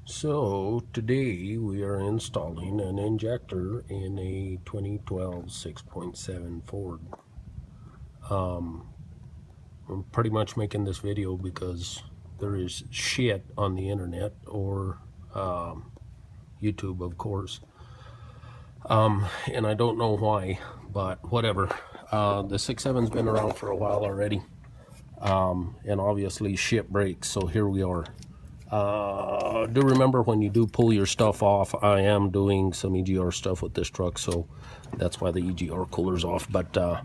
So today we are installing an injector in a 2012 6.7 Ford. I'm pretty much making this video because there is shit on the internet or YouTube, of course, and I don't know why, but whatever. The 6.7's been around for a while already, and obviously shit breaks, so here we are. Do remember when you do pull your stuff off, I am doing some EGR stuff with this truck, so that's why the EGR cooler's off. But to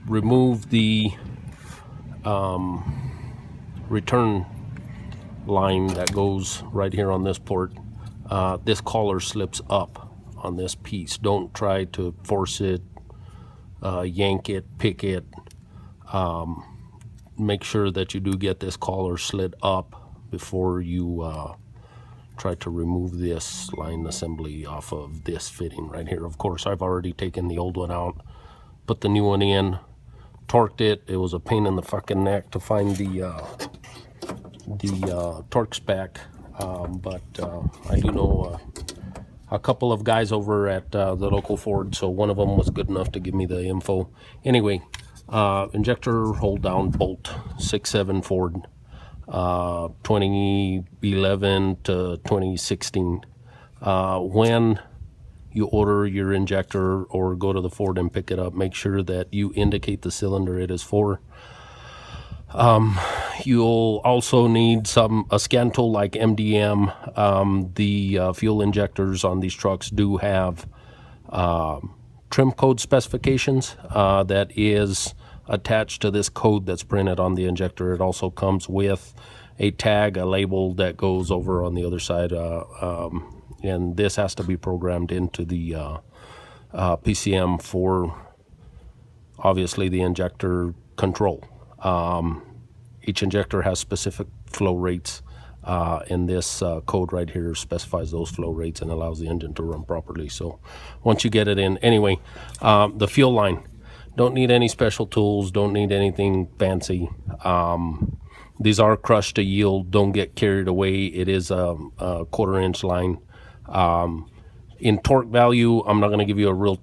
remove the return line that goes right here on this port, this collar slips up on this piece. Don't try to force it, yank it, pick it. Make sure that you do get this collar slid up before you try to remove this line assembly off of this fitting right here. Of course, I've already taken the old one out, put the new one in, torqued it. It was a pain in the fucking neck to find the torque spec, but I do know a couple of guys over at the local Ford, so one of them was good enough to give me the info. Anyway, injector hold down bolt, 6.7 Ford. 2011 to 2016. When you order your injector or go to the Ford and pick it up, make sure that you indicate the cylinder it is for. You'll also need a scan tool like MDM. The fuel injectors on these trucks do have trim code specifications that is attached to this code that's printed on the injector. It also comes with a tag, a label that goes over on the other side, and this has to be programmed into the PCM for obviously the injector control. Each injector has specific flow rates, and this code right here specifies those flow rates and allows the engine to run properly. So once you get it in, anyway, the fuel line, don't need any special tools, don't need anything fancy. These are crushed to yield. Don't get carried away. It is a 1/4 inch line. In torque value, I'm not going to give you a real,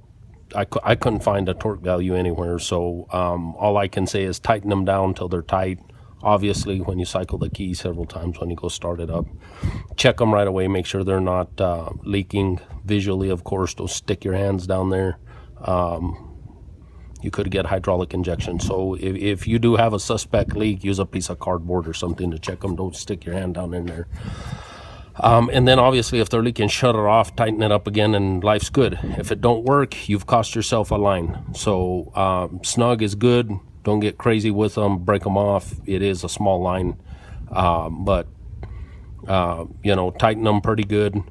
I couldn't find a torque value anywhere, so all I can say is tighten them down till they're tight. Obviously, when you cycle the key several times when you go start it up, check them right away, make sure they're not leaking visually. Of course, don't stick your hands down there. You could get hydraulic injection. So if you do have a suspect leak, use a piece of cardboard or something to check them. Don't stick your hand down in there. And then obviously if they're leaking, shut it off, tighten it up again, and life's good. If it don't work, you've cost yourself a line. So snug is good. Don't get crazy with them, break them off. It is a small line, but you know, tighten them pretty good.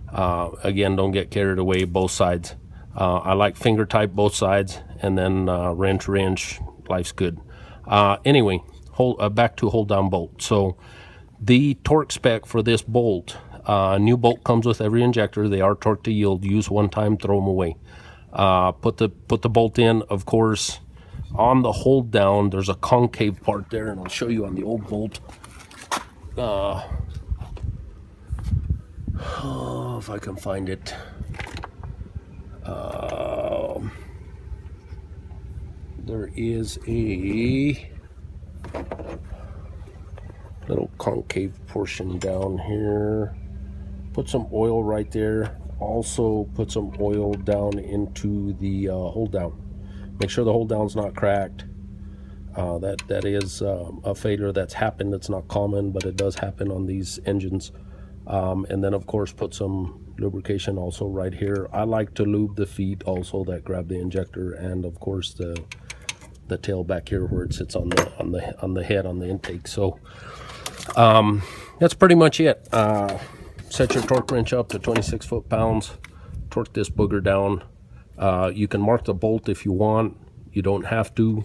Again, don't get carried away, both sides. I like finger type both sides, and then wrench, life's good. Anyway, back to hold down bolt. So the torque spec for this bolt, new bolt comes with every injector. They are torque to yield. Use one time, throw them away. Put the bolt in. Of course, on the hold down, there's a concave part there, and I'll show you on the old bolt. Oh, if I can find it. There is a little concave portion down here. Put some oil right there. Also put some oil down into the hold down. Make sure the hold down's not cracked. That is a failure that's happened. It's not common, but it does happen on these engines. And then of course put some lubrication also right here. I like to lube the feet also that grab the injector, and of course the tail back here where it sits on the head on the intake. So that's pretty much it. Set your torque wrench up to 26 foot-pounds. Torque this booger down. You can mark the bolt if you want. You don't have to.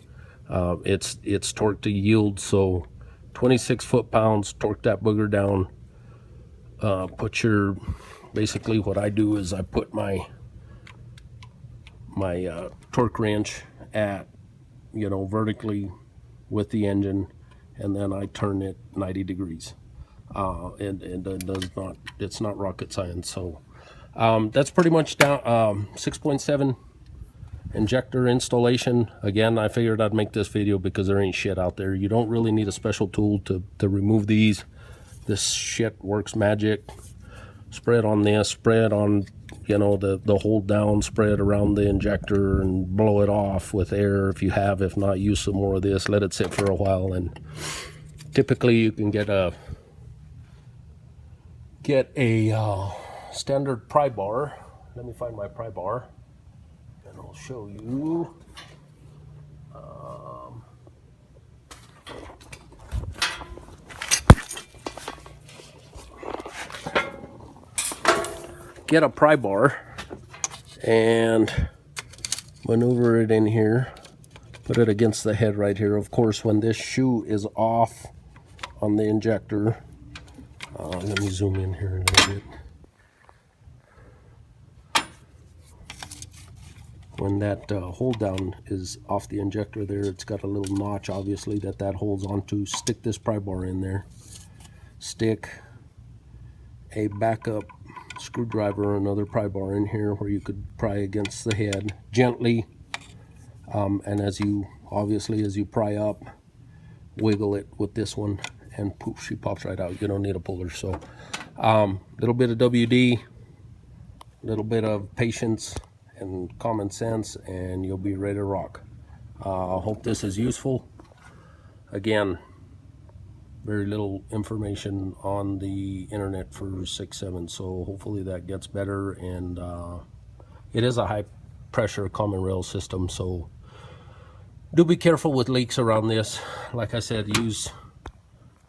It's torque to yield, so 26 foot-pounds. Torque that booger down. Put your, basically what I do is I put my torque wrench at, you know, vertically with the engine, and then I turn it 90 degrees. It does not, it's not rocket science. So that's pretty much down 6.7 injector installation. Again, I figured I'd make this video because there ain't shit out there. You don't really need a special tool to remove these. This shit works magic. Spread on this, spread on, you know, the hold down, spread around the injector and blow it off with air if you have. If not, use some more of this, let it sit for a while, and typically you can get a standard pry bar. Let me find my pry bar and I'll show you. Get a pry bar and maneuver it in here. Put it against the head right here. Of course, when this shoe is off on the injector, let me zoom in here a little bit. When that hold down is off the injector there, it's got a little notch, obviously, that holds onto. Stick this pry bar in there. Stick a backup screwdriver or another pry bar in here where you could pry against the head gently, and as you pry up, wiggle it with this one and poof, she pops right out. You don't need a puller. So little bit of WD, little bit of patience and common sense, and you'll be ready to rock. I hope this is useful. Again, very little information on the internet for 6.7, so hopefully that gets better. And it is a high pressure common rail system, so do be careful with leaks around this. Like I said, use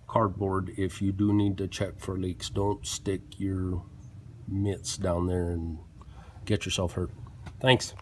cardboard if you do need to check for leaks. Don't stick your mitts down there and get yourself hurt. Thanks.